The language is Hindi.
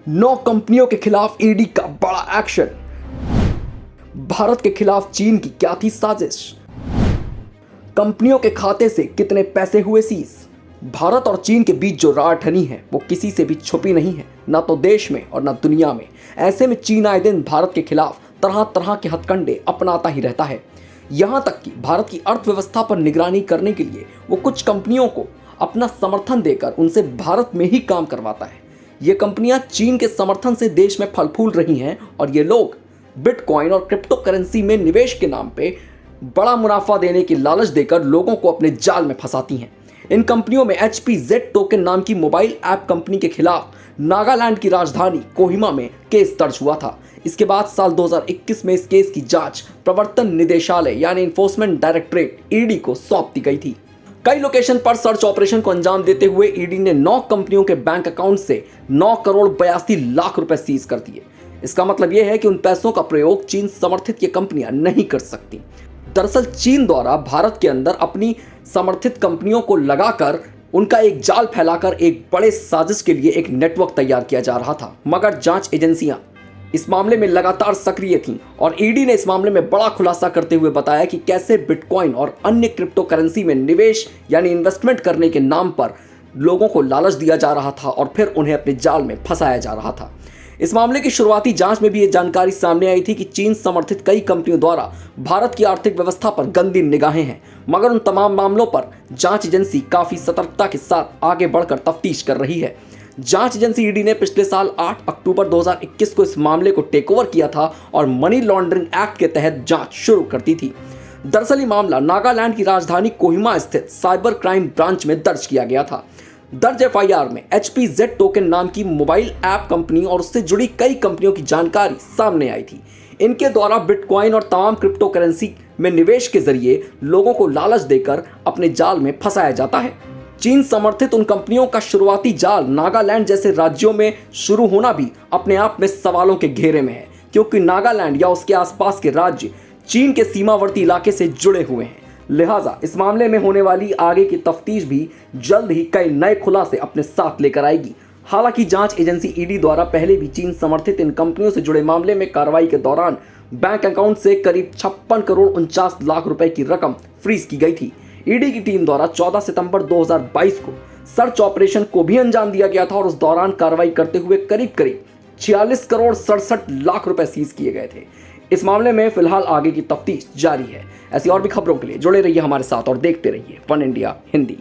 9 कंपनियों के खिलाफ ईडी का बड़ा एक्शन। भारत के खिलाफ चीन की क्या थी साजिश? कंपनियों के खाते से कितने पैसे हुए सीज? भारत और चीन के बीच जो रार ठनी है वो किसी से भी छुपी नहीं है, ना तो देश में और ना दुनिया में। ऐसे में चीन आए दिन भारत के खिलाफ तरह तरह के हथकंडे अपनाता ही रहता है। यहाँ तक कि भारत की अर्थव्यवस्था पर निगरानी करने के लिए वो कुछ कंपनियों को अपना समर्थन देकर उनसे भारत में ही काम करवाता है। ये कंपनियां चीन के समर्थन से देश में फल फूल रही हैं और ये लोग बिटकॉइन और क्रिप्टो करेंसी में निवेश के नाम पे बड़ा मुनाफा देने की लालच देकर लोगों को अपने जाल में फंसाती हैं। इन कंपनियों में HPZ टोकन नाम की मोबाइल ऐप कंपनी के खिलाफ नागालैंड की राजधानी कोहिमा में केस दर्ज हुआ था। इसके बाद साल 2021 में इस केस की जांच प्रवर्तन निदेशालय यानी इन्फोर्समेंट डायरेक्टरेट ED को सौंप दी गई थी। कई लोकेशन पर सर्च ऑपरेशन को अंजाम देते हुए ED ने 9 कंपनियों के बैंक अकाउंट से 9 करोड़ 82 लाख रुपए सीज कर दिए। इसका मतलब यह है कि उन पैसों का प्रयोग चीन समर्थित ये कंपनियां नहीं कर सकती। दरअसल चीन द्वारा भारत के अंदर अपनी समर्थित कंपनियों को लगाकर उनका एक जाल फैलाकर एक बड़े साजिश के लिए एक नेटवर्क तैयार किया जा रहा था, मगर जांच एजेंसियां इस मामले में लगातार सक्रिय थीं और ED ने इस मामले में बड़ा खुलासा करते हुए बताया कि कैसे बिटकॉइन और अन्य क्रिप्टो करेंसी में निवेश यानी इन्वेस्टमेंट करने के नाम पर लोगों को लालच दिया जा रहा था और फिर उन्हें अपने जाल में फंसाया जा रहा था। इस मामले की शुरुआती जांच में भी ये जानकारी सामने आई थी कि चीन समर्थित कई कंपनियों द्वारा भारत की आर्थिक व्यवस्था पर गंदी निगाहें हैं, मगर उन तमाम मामलों पर जांच एजेंसी काफी सतर्कता के साथ आगे बढ़कर तफ्तीश कर रही है। जांच एजेंसी ED ने पिछले साल 8 अक्टूबर 2021 को इस मामले को टेकओवर किया था और मनी लॉन्ड्रिंग एक्ट के तहत जांच शुरू कर दी थी। दरअसल ये मामला नागालैंड की राजधानी कोहिमा स्थित साइबर क्राइम ब्रांच में दर्ज किया गया था। दर्ज FIR में HPZ टोकन नाम की मोबाइल ऐप कंपनी और उससे जुड़ी कई कंपनियों की जानकारी सामने आई थी। इनके द्वारा बिटकॉइन और तमाम क्रिप्टो करेंसी में निवेश के जरिए लोगों को लालच देकर अपने जाल में फंसाया जाता है। चीन समर्थित उन कंपनियों का शुरुआती जाल नागालैंड जैसे राज्यों में शुरू होना भी अपने आप में सवालों के घेरे में है, क्योंकि नागालैंड या उसके आसपास के राज्य चीन के सीमावर्ती इलाके से जुड़े हुए हैं। लिहाजा इस मामले में होने वाली आगे की तफ्तीश भी जल्द ही कई नए खुलासे अपने साथ लेकर आएगी। हालांकि जांच एजेंसी ED द्वारा पहले भी चीन समर्थित इन कंपनियों से जुड़े मामले में कार्रवाई के दौरान बैंक अकाउंट से करीब 56 करोड़ 49 लाख रुपए की रकम फ्रीज की गई थी। ED की टीम द्वारा 14 सितंबर 2022 को सर्च ऑपरेशन को भी अंजाम दिया गया था और उस दौरान कार्रवाई करते हुए करीब 46 करोड़ 67 लाख रुपए सीज किए गए थे। इस मामले में फिलहाल आगे की तफ्तीश जारी है। ऐसी और भी खबरों के लिए जुड़े रहिए हमारे साथ और देखते रहिए वन इंडिया हिंदी।